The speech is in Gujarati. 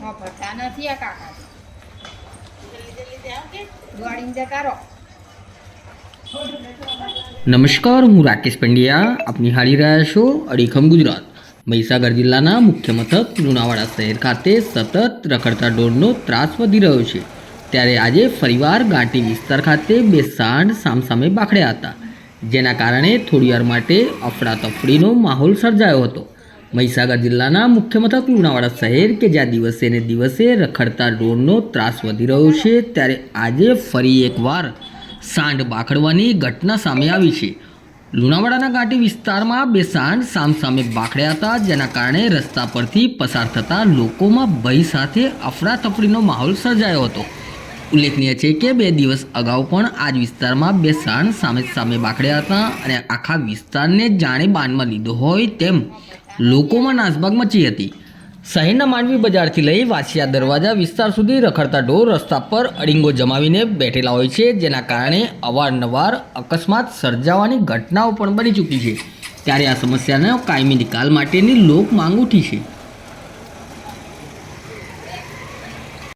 મફતા નથી આ કાકા દોડીને જતા રહો. નમસ્કાર, હું રાકેશ પંડ્યા. આપ નિહાળી રહ્યા છો અડીખમ ગુજરાત. મહીસાગર જિલ્લાના મુખ્ય મથક લુણાવાડા શહેર ખાતે સતત રખડતા ઢોરનો ત્રાસ વધી રહ્યો છે. ત્યારે આજે ફરીવાર ઘાટી વિસ્તાર ખાતે બે સાંઢ સામસામે બાખડ્યા હતા, જેના કારણે થોડીવાર માટે અફડાતફડીનો માહોલ સર્જાયો હતો. મહીસાગર જિલ્લાના મુખ્ય મથક લુણાવાડા શહેર કે જ્યાં દિવસે ને દિવસે રખડતા ઢોરનો ત્રાસ વધી રહ્યો છે, ત્યારે આજે ફરી એકવાર સાંઢ બાખડવાની ઘટના સામે આવી છે. લુણાવાડાના ઘાટી વિસ્તારમાં બે સાંઢ સામસામે બાખડ્યા હતા, જેના કારણે રસ્તા પરથી પસાર થતા લોકોમાં ભય સાથે અફડાતફડીનો માહોલ સર્જાયો હતો. ઉલ્લેખનીય છે કે 2 દિવસ અગાઉ પણ આ જ વિસ્તારમાં બે સાંઢ સામે બાખડ્યા હતા અને આખા વિસ્તારને જાણે બાનમાં લીધો હોય તેમ લોકોમાં નાસભાગ મચી હતી. શહેરના માંડવી બજારથી લઈ વાસિયા દરવાજા વિસ્તાર સુધી રખડતા ઢોર રસ્તા પર અડીંગો જમાવીને બેઠેલા હોય છે, જેના કારણે અવારનવાર અકસ્માત સર્જાવાની ઘટનાઓ પણ બની ચૂકી છે. ત્યારે આ સમસ્યાનો કાયમી નિકાલ માટેની લોક માંગ ઉઠી છે.